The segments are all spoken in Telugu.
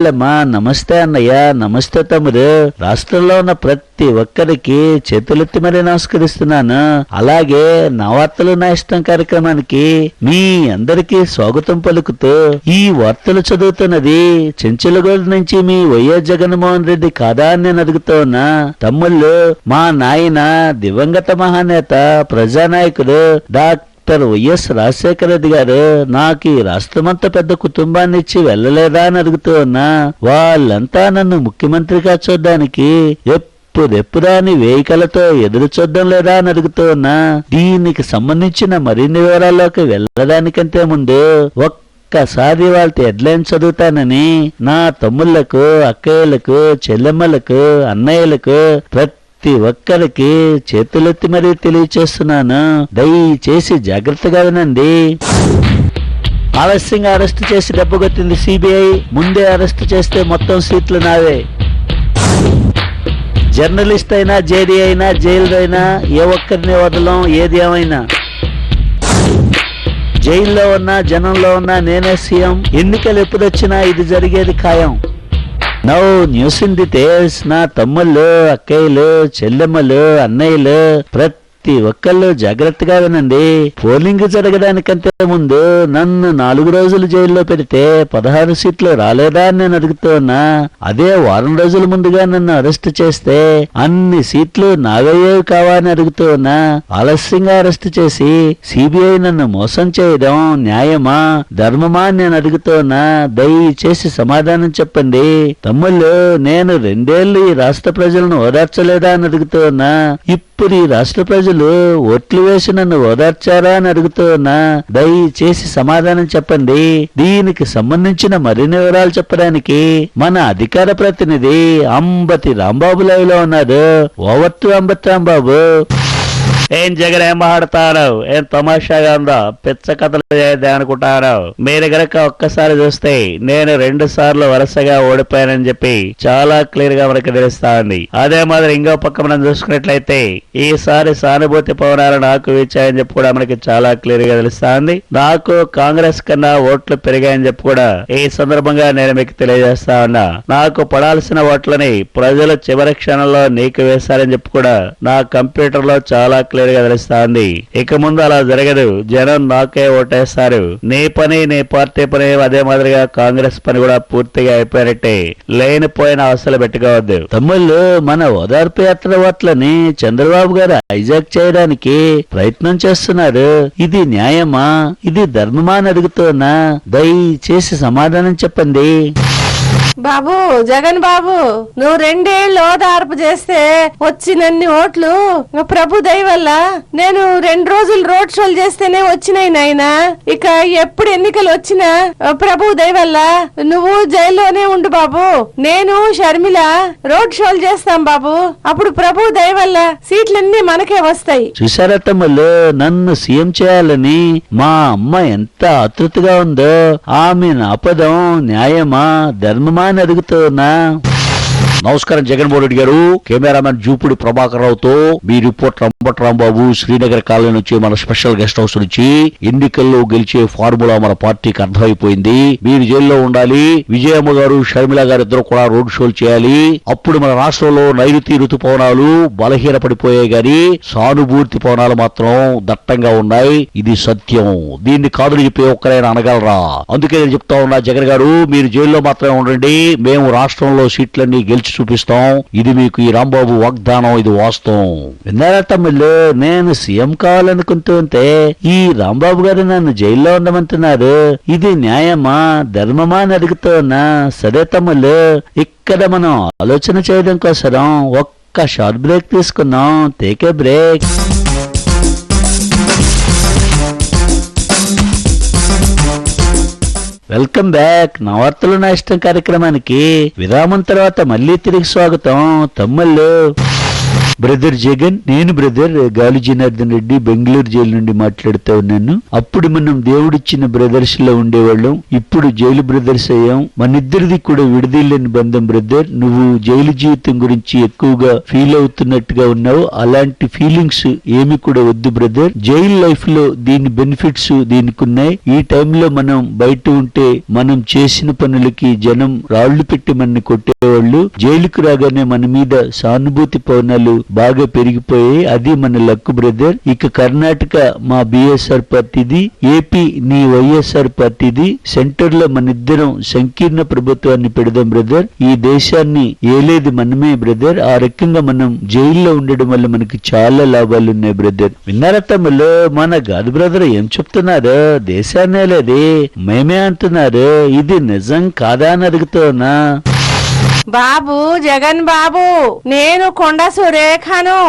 అమ్మా నమస్తే అన్నయ్య, నమస్తే తమ్ముడు. రాష్ట్రంలో ఉన్న ప్రతి ఒక్కరికి చేతులెత్తి మరీ నమస్కరిస్తున్నాను. అలాగే నా వార్తలు నా ఇష్టం కార్యక్రమానికి మీ అందరికీ స్వాగతం పలుకుతూ ఈ వార్తలు చదువుతున్నది చెంచులగూడ నుంచి మీ వైఎస్ జగన్మోహన్ రెడ్డి కాదా అని నేను అడుగుతున్నా. తమ్ముళ్ళు, మా నాయన దివంగత మహానేత ప్రజానాయకుడు డాక్టర్ వైఎస్ రాజశేఖర రెడ్డి గారు నాకు ఈ రాష్ట్రమంతా పెద్ద కుటుంబాన్ని ఇచ్చి వెళ్ళలేదా అని అడుగుతూ ఉన్నా. వాళ్ళంతా నన్ను ముఖ్యమంత్రిగా చూడ్డానికి ఎప్పుడెప్పుడా అని వేయికలతో ఎదురు చూడడం లేదా అని అడుగుతూ ఉన్నా. దీనికి సంబంధించిన మరిన్ని వివరాల్లోకి వెళ్ళడానికంటే ముందు ఒక్కసారి వాళ్ళ హెడ్లైన్ చదువుతానని నా తమ్ముళ్లకు, అక్కయ్యలకు, చెల్లెమ్మలకు, అన్నయ్యలకు ప్రతి ఒక్కరికి చేతులెత్తి మరీ తెలియచేస్తున్నాను. దయచేసి జాగ్రత్తగా వినండి. ఆలస్యంగా అరెస్టు చేసి దెబ్బకొట్టింది సిబిఐ. ముందే అరెస్టు చేస్తే మొత్తం సీట్లు నావే. జర్నలిస్ట్ అయినా, జేడీ అయినా, జైలు అయినా ఏ ఒక్కరిని వదలం. ఏది ఏమైనా జైల్లో ఉన్నా, జనంలో ఉన్నా నేనే సీఎం. ఎన్నికలు ఎప్పుడొచ్చినా ఇది జరిగేది ఖాయం. Now news in details. నా తమ్ముళ్ళు, అక్కయ్యలు, చెల్లెమ్మలు, అన్నయ్యలు ప్రతి ఒక్కళ్ళు జాగ్రత్తగా వినండి. పోలింగ్ జరగడానికంటే ముందు నన్ను 4 రోజులు జైల్లో పెడితే 16 సీట్లు రాలేదా అని నేను అడుగుతున్నా. అదే వారం రోజుల ముందుగా నన్ను అరెస్ట్ చేస్తే అన్ని సీట్లు నావయ్యేవి కావా అని అడుగుతున్నా. ఆలస్యంగా అరెస్ట్ చేసి సిబిఐ నన్ను మోసం చేయడం న్యాయమా, ధర్మమా అని నేను అడుగుతున్నా. దయచేసి సమాధానం చెప్పండి. తమ్ముళ్ళు, నేను 2 ఏళ్లు ఈ రాష్ట్ర ప్రజలను ఓదార్చలేదా అని అడుగుతున్నా. ఇప్పుడు ఈ రాష్ట్ర ప్రజలు ఓట్లు వేసి నన్ను ఓదార్చారా అని అడుగుతున్నా. దయచేసి సమాధానం చెప్పండి. దీనికి సంబంధించిన మరిన్ని వివరాలు చెప్పడానికి మన అధికార ప్రతినిధి అంబటి రాంబాబు లైవ్ లో ఉన్నాడు. Over to Ambati Rambabu. ఏం జగన్ ఏం మాట్లాడతారు? ఏం తమాషాగా ఉందా? పిచ్చ కథలు అనుకుంటారు. మీరు గనక ఒక్కసారి చూస్తే నేను 2 సార్లు వరుసగా ఓడిపోయానని చెప్పి చాలా క్లియర్ గా మనకి తెలుస్తా ఉంది. అదే మాదిరి ఇంకో పక్క మనం చూసుకున్నట్లయితే ఈసారి సానుభూతి పవనాలు నాకు వీచాయని చెప్పి కూడా మనకి చాలా క్లియర్ గా తెలుస్తా ఉంది. నాకు కాంగ్రెస్ కన్నా ఓట్లు పెరిగాయని చెప్పి కూడా ఈ సందర్భంగా నేను మీకు తెలియజేస్తా ఉన్నా. నాకు పడాల్సిన ఓట్లని ప్రజలు చివరి క్షణంలో నీకు వేశారని చెప్పి కూడా నా కంప్యూటర్ లో చాలా క్లియర్ గా తెలుస్తుంది. ఇక ముందు అలా జరగదు. జనం నాకే ఓటేస్తారు. నీ పని, నీ పార్టీ పని, అదే మాదిరిగా కాంగ్రెస్ పని కూడా పూర్తిగా అయిపోయినట్టే. లేనిపోయిన అవసరం పెట్టుకోవద్దు. తమ్ముళ్ళు, మన ఓదార్పు యాత్ర ఓట్లని చంద్రబాబు గారు హైజాక్ చేయడానికి ప్రయత్నం చేస్తున్నారు. ఇది న్యాయమా, ఇది ధర్మమా అని అడుగుతున్నా. దయచేసి సమాధానం చెప్పండి. బాబు, జగన్ బాబు, నువ్వు 2 ఏళ్ళు ఓదార్పు చేస్తే వచ్చినన్ని ఓట్లు ప్రభు దయ వల్ల నేను 2 రోజులు రోడ్ షోలు చేస్తేనే వచ్చినాయి నాయన. ఇక ఎప్పుడు ఎన్నికలు వచ్చినా ప్రభు దయ వల్ల నువ్వు జైల్లోనే ఉండు బాబు. నేను షర్మిల రోడ్ షోలు చేస్తాం బాబు. అప్పుడు ప్రభు దయ వల్ల సీట్లన్నీ మనకే వస్తాయి. చూసారా తమ్ముళ్ళు, నన్ను సీఎం చేయాలని మా అమ్మ ఎంత ఆతృతగా ఉందో. ఆమె ఆపదం న్యాయమా, ధర్మమా అని అడుగుతున్నా. నమస్కారం జగన్మోహన్ రెడ్డి గారు. కెమెరామెన్ జూపుడి ప్రభాకర్ రావుతో మీ రిపోర్టర్ అంబటి రాంబాబు, శ్రీనగర్ కాలనీ నుంచి, మన స్పెషల్ గెస్ట్ హౌస్ నుంచి. ఎన్నికల్లో గెలిచే ఫార్ములా మన పార్టీకి అర్థమైపోయింది. మీరు జైల్లో ఉండాలి. విజయమ్మ గారు, షర్మిల గారు ఇద్దరు కూడా రోడ్ షోలు చేయాలి. అప్పుడు మన రాష్ట్రంలో నైరుతి ఋతుపవనాలు బలహీన పడిపోయాయి గాని సానుభూతి పవనాలు మాత్రం దట్టంగా ఉన్నాయి. ఇది సత్యం. దీన్ని కాదని చెప్పి ఒక్కరైనా అనగలరా? అందుకే నేను చెప్తా ఉన్నా, జగన్ గారు మీరు జైల్లో మాత్రమే ఉండండి. మేము రాష్ట్రంలో సీట్లన్నీ గెలిచి చూపిస్తాం. ఇది మీకు ఈ రాంబాబు వాగ్దానం. ఇది వాస్తవం. విన్నారా తమ్ముళ్ళు? నేను సీఎం కావాలనుకుంటుంటే ఈ రాంబాబు గారు నన్ను జైల్లో ఉండమంటున్నారు. ఇది న్యాయమా, ధర్మమా అని అడుగుతున్నా. సరే తమ్ముళ్ళు, ఇక్కడ మనం ఆలోచన చేయడం కోసం ఒక్క షార్ట్ బ్రేక్ తీసుకున్నాం. Take a break. Welcome back. నా వార్తలు నా ఇష్టం కార్యక్రమానికి విరామం తర్వాత మళ్ళీ తిరిగి స్వాగతం. తమ్ముళ్ళు, బ్రదర్ జగన్, నేను బ్రదర్ గాలి జనార్దన్ రెడ్డి బెంగళూరు జైలు నుండి మాట్లాడుతూ ఉన్నాను. అప్పుడు మనం దేవుడిచ్చిన బ్రదర్స్ లో ఉండేవాళ్ళం, ఇప్పుడు జైలు బ్రదర్స్ అయ్యాం. మనిద్దరిది కూడా విడదీయలేని బంధం బ్రదర్. నువ్వు జైలు జీవితం గురించి ఎక్కువగా ఫీల్ అవుతున్నట్టుగా ఉన్నావు. అలాంటి ఫీలింగ్స్ ఏమి కూడా వద్దు బ్రదర్. జైల్ లైఫ్ లో దీని బెనిఫిట్స్ దీనికి ఉన్నాయి. ఈ టైంలో మనం బయట ఉంటే మనం చేసిన పనులకి జనం రాళ్లు పెట్టి మన కొట్టేవాళ్ళు. జైలుకు రాగానే మన మీద సానుభూతి పవనాలు బాగా పెరిగిపోయాయి. అది మన లక్ బ్రదర్. ఇక కర్ణాటక మా బిఎస్ఆర్ పార్టీది, ఏపీ నీ వైఎస్ఆర్ పార్టీది. సెంటర్ లో మనిద్దరం సంకీర్ణ ప్రభుత్వాన్ని పెడదాం బ్రదర్. ఈ దేశాన్ని ఏలేది మనమే బ్రదర్. ఆ రకంగా మనం జైల్లో ఉండడం వల్ల మనకి చాలా లాభాలు ఉన్నాయి బ్రదర్. విన్నారా తమ్ముళ్ళు? మన గాదు బ్రదర్ ఏం చెప్తున్నారు? దేశాన్నే లేదే మేమే అంటున్నారు. ఇది నిజం కాదా అని అడుగుతున్నా. బాబు జగన్ బాబు, నేను కొండ సురేఖను.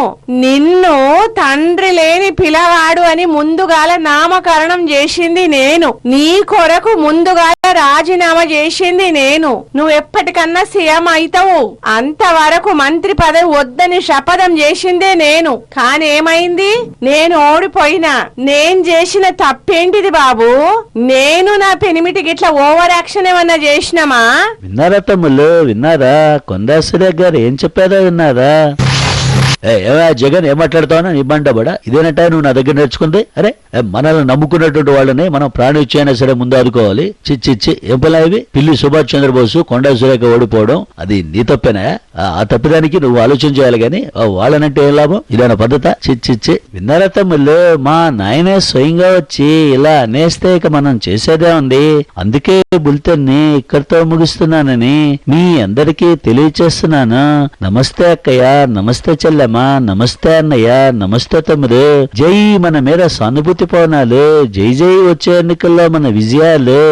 నిన్ను తండ్రి లేని పిల్లవాడు అని ముందుగాల నామకరణం చేసింది నేను. నీ కొరకు ముందుగాల రాజీనామా చేసింది నేను. నువ్వు ఎప్పటికన్నా సీఎం అవుతావు, అంతవరకు మంత్రి పదవి వద్దని శపథం చేసిందే నేను. కానీ ఏమైంది? నేను ఓడిపోయినా. నేను చేసిన తప్పేంటిది బాబు? నేను నా పెనిమిటికి ఇట్లా ఓవర్ యాక్షన్ ఏమన్నా చేసినామా? విన్నారా తమ్ముళ్ళు? విన్నారా? కొండా సురేఖ గారు ఏం చెప్పారో విన్నారా? జగన్ ఏం మాట్లాడుతావు? నీ బండబడా ఇదేనట నువ్వు నా దగ్గర నేర్చుకుంది? అరే మనల్ని నమ్ముకున్నటువంటి వాళ్ళని మనం ప్రాణం ఇచ్చైనా సరే ముందు ఆదుకోవాలి. చిచ్చి ఏం పలా ఇవి? పిల్లి సుభాష్ చంద్రబోసు కొండా సురేఖ ఓడిపోవడం అది నీ తప్పేనా? ఆ తప్పిదానికి నువ్వు ఆలోచన చేయాలి గాని వాళ్ళనంటే ఏం లాభం? ఇలాన పద్ధత? చిచ్చి విన్నారా తమ్ముళ్ళు? మా నాయనే స్వయంగా వచ్చి ఇలా అనేస్తే ఇక మనం చేసేదే ఉంది. అందుకే బులెటిన్ ని ఇక్కడితో ముగిస్తున్నానని మీ అందరికీ తెలియచేస్తున్నాను. నమస్తే అక్కయ్య, నమస్తే చెల్లెమ్మా, నమస్తే అన్నయ్య, నమస్తే తమ్ముడు. జై మన మీద సానుభూతి పవనాలు. జై జై వచ్చే ఎన్నికల్లో మన విజయాలు.